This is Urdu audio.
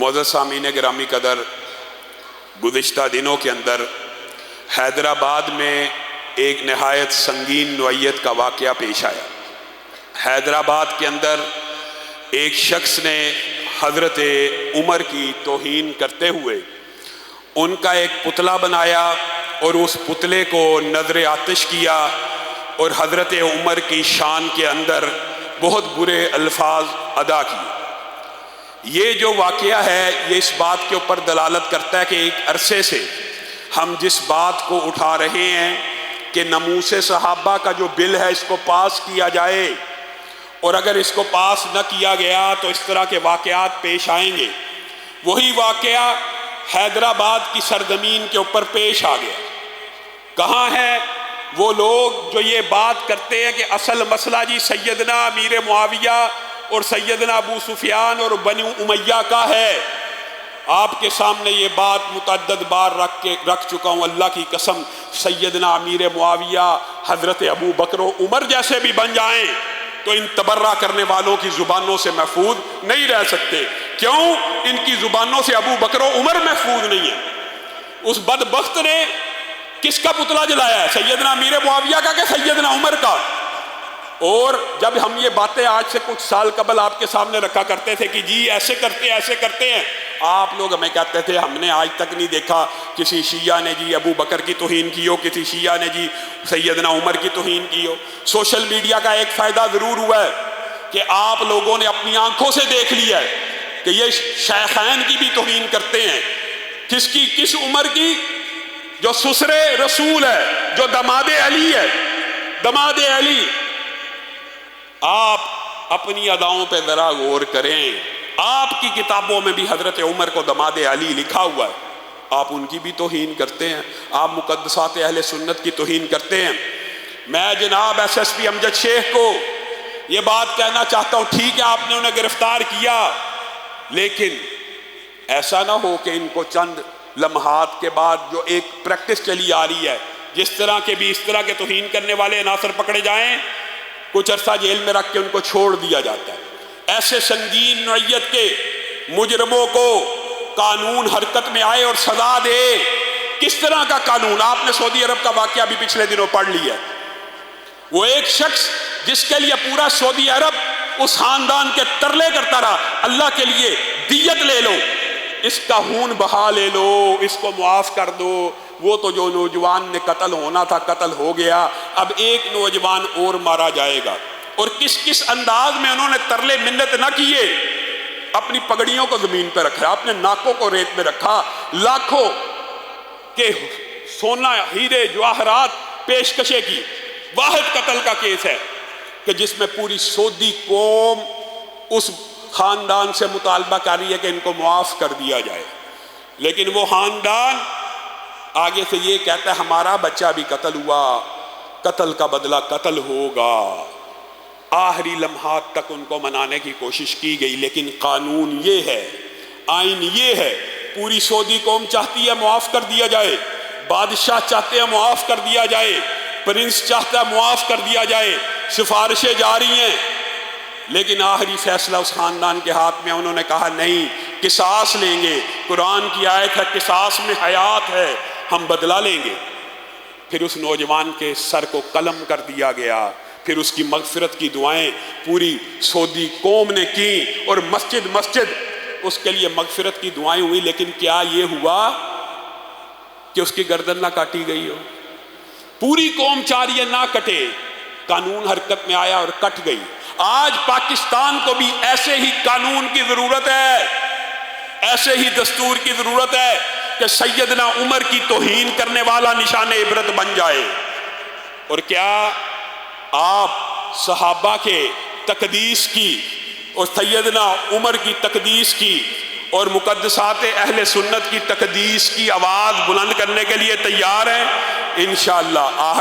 معزز سامعین گرامی قدر، گزشتہ دنوں کے اندر حیدرآباد میں ایک نہایت سنگین نوعیت کا واقعہ پیش آیا۔ حیدرآباد کے اندر ایک شخص نے حضرت عمر کی توہین کرتے ہوئے ان کا ایک پتلا بنایا اور اس پتلے کو نذر آتش کیا اور حضرت عمر کی شان کے اندر بہت برے الفاظ ادا کیے۔ یہ جو واقعہ ہے یہ اس بات کے اوپر دلالت کرتا ہے کہ ایک عرصے سے ہم جس بات کو اٹھا رہے ہیں کہ ناموس صحابہ کا جو بل ہے اس کو پاس کیا جائے، اور اگر اس کو پاس نہ کیا گیا تو اس طرح کے واقعات پیش آئیں گے۔ وہی واقعہ حیدرآباد کی سرزمین کے اوپر پیش آ گیا۔ کہاں ہے وہ لوگ جو یہ بات کرتے ہیں کہ اصل مسئلہ جی سیدنا امیر معاویہ اور سیدنا ابو سفیان اور بنو امیہ کا ہے؟ آپ کے سامنے یہ بات متعدد بار رکھ چکا ہوں، اللہ کی قسم سیدنا امیر معاویہ حضرت ابو بکر و عمر جیسے بھی بن جائیں تو ان تبرہ کرنے والوں کی زبانوں سے محفوظ نہیں رہ سکتے۔ کیوں؟ ان کی زبانوں سے ابو بکر و عمر محفوظ نہیں ہے۔ اس بدبخت نے کس کا پتلا جلایا ہے؟ سیدنا امیر معاویہ کا کہ سیدنا عمر کا؟ اور جب ہم یہ باتیں آج سے کچھ سال قبل آپ کے سامنے رکھا کرتے تھے کہ جی ایسے کرتے ہیں، آپ لوگ ہمیں کہتے تھے ہم نے آج تک نہیں دیکھا کسی شیعہ نے جی ابو بکر کی توہین کی ہو، کسی شیعہ نے جی سیدنا عمر کی توہین کی ہو۔ سوشل میڈیا کا ایک فائدہ ضرور ہوا ہے کہ آپ لوگوں نے اپنی آنکھوں سے دیکھ لیا ہے کہ یہ شیخین کی بھی توہین کرتے ہیں۔ کس عمر کی؟ جو سسر رسول ہے، جو دماد علی ہے، دماد علی۔ آپ اپنی اداؤں پہ ذرا غور کریں، آپ کی کتابوں میں بھی حضرت عمر کو دماد علی لکھا ہوا ہے، آپ ان کی بھی توہین کرتے ہیں، آپ مقدسات اہل سنت کی توہین کرتے ہیں۔ میں جناب ایس ایس پی امجد شیخ کو یہ بات کہنا چاہتا ہوں، ٹھیک ہے آپ نے انہیں گرفتار کیا، لیکن ایسا نہ ہو کہ ان کو چند لمحات کے بعد جو ایک پریکٹس چلی آ رہی ہے، جس طرح کے بھی اس طرح کے توہین کرنے والے عناصر پکڑے جائیں، کچھ عرصہ جیل میں رکھ کے ان کو چھوڑ دیا جاتا ہے۔ ایسے سنگین نوعیت کے مجرموں کو قانون حرکت میں آئے اور سزا دے۔ کس طرح کا قانون؟ آپ نے سعودی عرب کا واقعہ بھی پچھلے دنوں پڑھ لیا۔ وہ ایک شخص جس کے لیے پورا سعودی عرب اس خاندان کے ترلے کرتا رہا، اللہ کے لیے دیت لے لو، اس کا خون بہا لے لو، اس کو معاف کر دو۔ وہ تو جو نوجوان نے قتل ہونا تھا قتل ہو گیا، اب ایک نوجوان اور مارا جائے گا۔ اور کس انداز میں انہوں نے ترلے منت نہ کیے، اپنی پگڑیوں کو زمین پہ رکھا، اپنے ناکوں کو ریت میں رکھا، لاکھوں کے سونا ہیرے جواہرات پیشکشیں کی۔ واحد قتل کا کیس ہے کہ جس میں پوری سعودی قوم اس خاندان سے مطالبہ کر رہی ہے کہ ان کو معاف کر دیا جائے، لیکن وہ خاندان آگے سے یہ کہتا ہے ہمارا بچہ بھی قتل ہوا، قتل کا بدلہ قتل ہوگا۔ آخری لمحات تک ان کو منانے کی کوشش کی گئی، لیکن قانون یہ ہے، آئین یہ ہے، پوری سعودی قوم چاہتی ہے معاف کر دیا جائے، بادشاہ چاہتے ہیں معاف کر دیا جائے، پرنس چاہتا ہے معاف کر دیا جائے، سفارشیں جاری ہیں، لیکن آخری فیصلہ اس خاندان کے ہاتھ میں۔ انہوں نے کہا نہیں، قصاص لیں گے، قرآن کی آیت ہے قصاص میں حیات ہے، ہم بدلہ لیں گے۔ پھر اس نوجوان کے سر کو قلم کر دیا گیا، پھر اس کی مغفرت کی دعائیں پوری سعودی قوم نے کی، اور مسجد اس کے لیے مغفرت کی دعائیں ہوئی، لیکن کیا یہ ہوا کہ اس کی گردن نہ کاٹی گئی ہو؟ پوری قوم چاہ رہی ہے نہ کٹے، قانون حرکت میں آیا اور کٹ گئی۔ آج پاکستان کو بھی ایسے ہی قانون کی ضرورت ہے، ایسے ہی دستور کی ضرورت ہے کہ سیدنا عمر کی توہین کرنے والا نشان عبرت بن جائے۔ اور کیا آپ صحابہ کے تقدیس کی اور سیدنا عمر کی تقدیس کی اور مقدسات اہل سنت کی تقدیس کی آواز بلند کرنے کے لیے تیار ہیں؟ انشاءاللہ